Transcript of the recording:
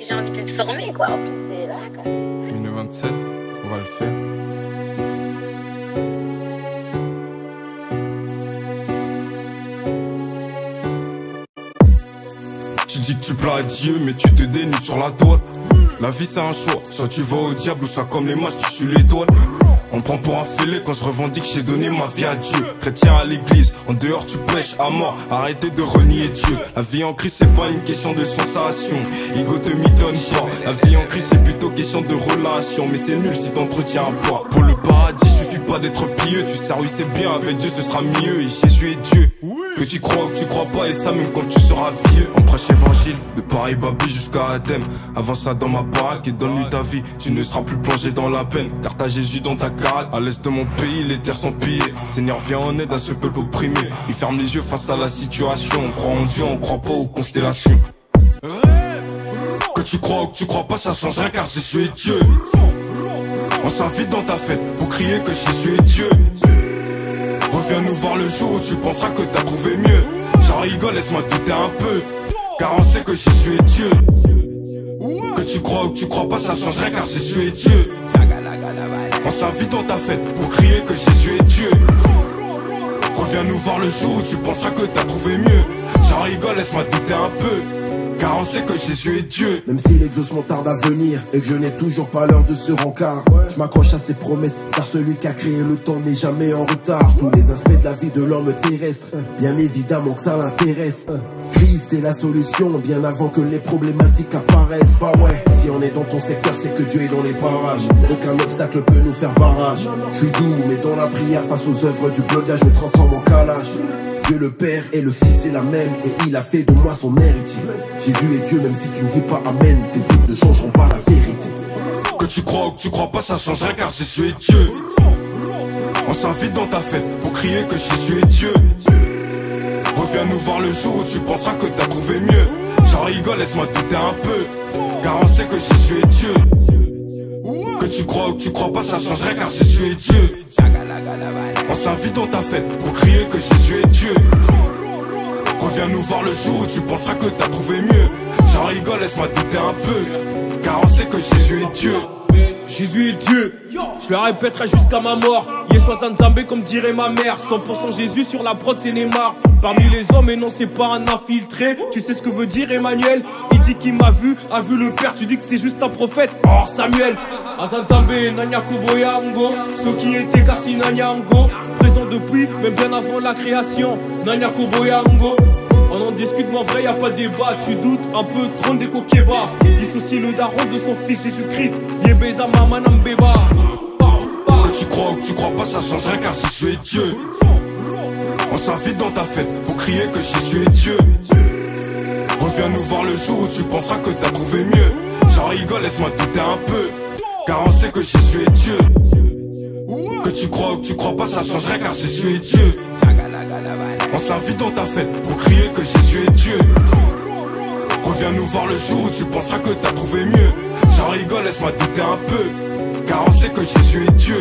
j'ai envie de te former, quoi. En plus, c'est là, quoi. Minute 27, on va le faire. Tu dis que tu plais à Dieu, mais tu te dénudes sur la toile. La vie c'est un choix, soit tu vas au diable ou soit comme les matchs tu suis l'étoile. On me prend pour un fêlé quand je revendique j'ai donné ma vie à Dieu. Chrétien à l'église, en dehors tu pêches à mort. Arrêtez de renier Dieu. La vie en Christ c'est pas une question de sensation. Ego te m'étonne pas. La vie en Christ c'est plutôt question de relation. Mais c'est nul si t'entretiens un poids. Pour le paradis suffit pas d'être pieux. Tu sais oui c'est bien, avec Dieu ce sera mieux. Et Jésus est Dieu. Que tu crois ou que tu crois pas, et ça même quand tu seras vieux. On prêche évangile, de Paris Babi jusqu'à Adem. Avance ça dans ma baraque et donne-lui ta vie. Tu ne seras plus plongé dans la peine, car t'as Jésus dans ta caraque. À l'est de mon pays, les terres sont pillées. Seigneur viens en aide à ce peuple opprimé. Il ferme les yeux face à la situation. On croit en Dieu, on croit pas aux constellations. Que tu crois ou que tu crois pas, ça change rien car Jésus est Dieu. On s'invite dans ta fête pour crier que Jésus est Dieu. Reviens nous voir le jour où tu penseras que t'as trouvé mieux. J'en rigole, laisse-moi douter un peu, car on sait que Jésus est Dieu. Que tu crois ou que tu crois pas, ça changerait car Jésus est Dieu. On s'invite dans ta fête pour crier que Jésus est Dieu. Reviens nous voir le jour où tu penseras que t'as trouvé mieux. J'en rigole, laisse-moi douter un peu, car on sait que Jésus est Dieu. Même si l'exaucement tarde à venir et que je n'ai toujours pas l'heure de ce rencard, je m'accroche à ses promesses, car celui qui a créé le temps n'est jamais en retard. Tous les aspects de la vie de l'homme terrestre, bien évidemment que ça l'intéresse. Christ est la solution, bien avant que les problématiques apparaissent. Bah ouais, si on est dans ton secteur, c'est que Dieu est dans les parages. Aucun obstacle peut nous faire barrage. Je suis doux, mais dans la prière, face aux œuvres du blocage, je me transforme en calage. Dieu le Père et le Fils est la même, et il a fait de moi son héritier. Jésus est Dieu, même si tu ne dis pas Amen, tes doutes ne changeront pas la vérité. Que tu crois ou que tu crois pas, ça changerait car Jésus est Dieu. On s'invite dans ta fête pour crier que Jésus est Dieu. Reviens nous voir le jour où tu penseras que t'as trouvé mieux. J'en rigole, laisse-moi douter un peu, car on sait que Jésus est Dieu. Que tu crois ou que tu crois pas, ça changerait car Jésus est Dieu. On s'invite dans ta fête pour crier que Jésus est Dieu. Reviens nous voir le jour où tu penseras que t'as trouvé mieux. J'en rigole, laisse-moi douter un peu, car on sait que Jésus est Dieu. Jésus est Dieu, je le répéterai jusqu'à ma mort. Yeswa Nzambe comme dirait ma mère. 100% Jésus sur la prod c'est Neymar. Parmi les hommes et non c'est pas un infiltré. Tu sais ce que veut dire Emmanuel? Il dit qu'il m'a vu, a vu le Père. Tu dis que c'est juste un prophète. Oh Samuel Azanzambe, Nanyakoboyango. Ceux qui étaient Kassi Nanyango. Présent depuis, même bien avant la création. Nanyakoboyango. On en discute, mais en vrai, y'a pas de débat. Tu doutes un peu, trône des coquébas. Dissocie le daron de son fils Jésus-Christ. Yebeza Mamanam Beba. Que tu crois ou que tu crois pas, ça changerait car Jésus est Dieu. On s'invite dans ta fête pour crier que Jésus est Dieu. Reviens nous voir le jour où tu penseras que t'as trouvé mieux. J'en rigole, laisse-moi douter un peu, car on sait que Jésus est Dieu. Que tu crois ou que tu crois pas, ça changerait car Jésus est Dieu. On s'invite dans ta fête pour crier que Jésus est Dieu. Reviens nous voir le jour où tu penseras que t'as trouvé mieux. J'en rigole, laisse-moi douter un peu, car on sait que Jésus est Dieu.